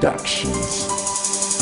Productions.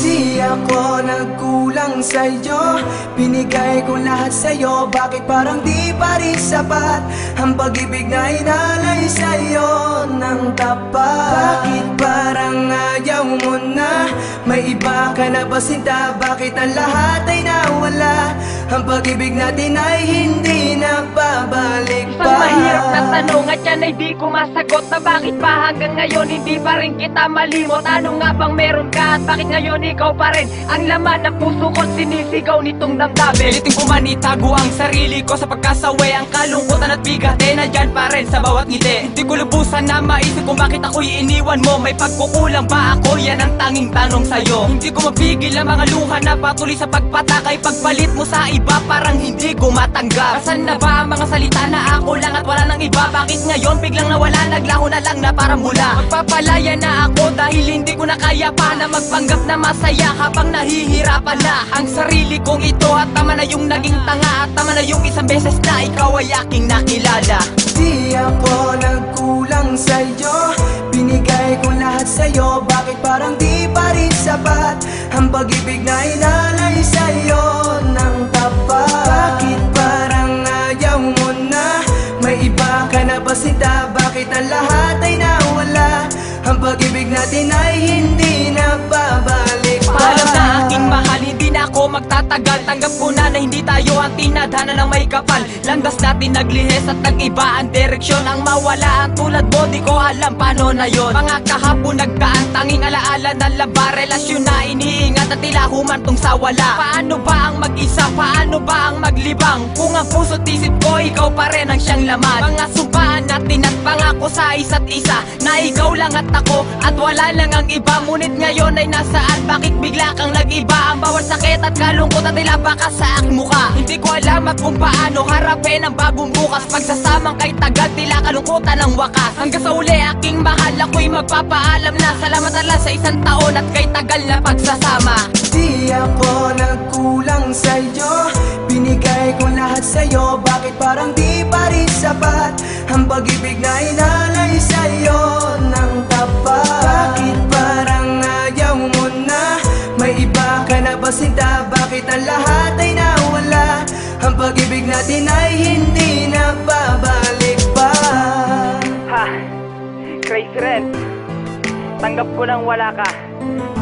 Di ako nagkulang sa'yo, binigay ko lahat sa'yo. Bakit parang di pa rin sapat ang pag-ibig na inalay sa'yo ng tapat? Bakit parang ayaw mo na? May iba ka na ba sinta? Bakit ang lahat ay nawala? Ang pag-ibig natin ay hindi na babalik pa. Isang mahirap na tanong at yan ay di ko masagot, na bakit ba hanggang ngayon hindi pa rin kita malimot? Ano nga bang meron ka at bakit ngayon ikaw pa rin ang laman ng puso ko, sinisigaw nitong damdamin? Pilitin ko man itago ang sarili ko sa pagkasaway. Ang kalungkutan at bigat ay nandyan pa rin sa bawat ngiti. Hindi ko lubusan na maisip kung bakit ako'y iniwan mo. May pagkukulang ba ako? Yan ang tanging tanong sa'yo. Hindi ko mapigil ang mga luha na patuloy sa pagpatakay. Pagpalit mo sa iba parang hindi ko matanggap. Asan na ba ang mga salita na ako lang at wala nang iba? Bakit ngayon biglang nawala, naglaho na lang na parang mula? Magpapalaya na ako dahil hindi ko na kaya pa na magpanggap na masaya habang nahihirapan na ang sarili kong ito. At tama na yung naging tanga, at tama na yung isang beses na ikaw ay aking nakilala. Di ako nagkulang sa'yo, binigay ko lahat sa'yo. Bakit parang di pa rin sapat ang pag-ibig na inalay sa'yo ng tapat? Bakit parang ayaw mo na? May iba ka na ba sinta? Bakit ang lahat ay nawala? Ang pag-ibig natin ay hindi na babalik pa. Paalam na aking mahal, hindi na ako magtatagal. Tanggap ko na hindi tayo ang tinadhana ng may kapal. Landas natin naglihis at nag-iba ang direksyon. Ang mawala ang tulad mo, di ko alam paano na yon. Mga kahapon nagdaan, tanging alaala ng laba. Relasyon na iniingat at tila humantong sa wala. Paano ba ang mag-isa? Paano ba ang maglibang? Kung ang puso't isip ko, ikaw pa rin ang siyang laman. Mga sumpaan natin at pangako sa isa't isa, na ikaw lang at ako at wala lang ang iba. Ngunit ngayon ay nasaan? Bakit bigla kang nag-iba? Ang bawat sakit at kalungkot at tila baka sa aking mukha. Hindi ko alam at kung paano harapin ang bagong bukas. Pagsasamang kay tagal, tila kalungkutan ang wakas. Hanggang sa uli aking mahal, ako'y magpapaalam na. Salamat Allah sa isang taon at kay tagal na pagsasama. Di ako nagkulang sa'yo, binigay ko lahat sa'yo. Bakit parang di pa rin sapat ang pag-ibig na inalay sa'yo ng tapat? Bakit parang ayaw mo na? May iba ka na ba sinta? Bakit ang lahat ay nawala? Ang pag-ibig natin ay hindi na babalik pa. Ha, Crazy Ren, tanggap ko nang wala ka.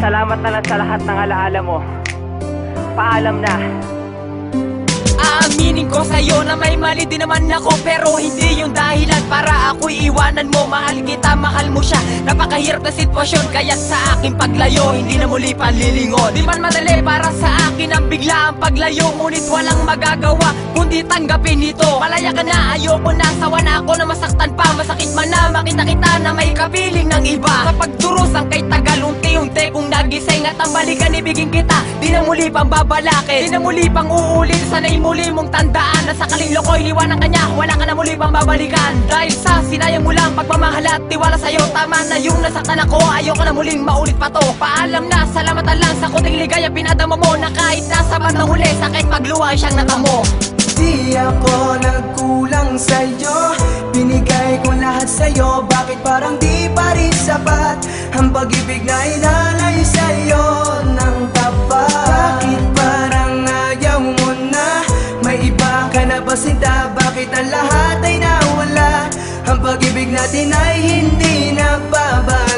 Salamat na lang sa lahat ng alaala mo. Paalam na. Aaminin ko sa'yo na may mali din naman ako, pero hindi yung dahilan para ako'y iwanan mo. Mahal kita, mahal mo siya. Napakahirap na sitwasyon, kaya't sa aking paglayo hindi na muli panlilingon. Di man madali para sa akin ang bigla ang paglayo, ngunit walang magagawa kundi tanggapin ito. Malaya ka na, ayoko na, sawa na ako na masaktan pa. Masakit man na makita kita na may kapiling ng iba. Sa pagdurusan kay tagal, unti-unti kung nagising at ang balikan ibigin kita. Di na muli pang babalakin, di na muli pang uulin. Sana'y muli mong tandaan na sakaling loko'y liwanang kanya, wala ka na muli pang babalikan. Dahil sa sinayang mo lang pagmamahal at tiwala sa'yo, tama na yung nasaktan ako, ayoko na muling maulit pa to. Paalam na, salamat na lang sa kuting ligaya pinadama mo, na kahit nasa bandang huli sakit magluha siyang natamo. Di ako nagkulang sa'yo, binigay ko lahat sa'yo. Bakit parang di pa rin sapat ang pag-ibig na inalay sa'yo ng tapat? Bakit parang ayaw mo na? May iba ka na ba sinta? Bakit ang lahat ay nawala? Ang pag-ibig natin ay hindi na babalik.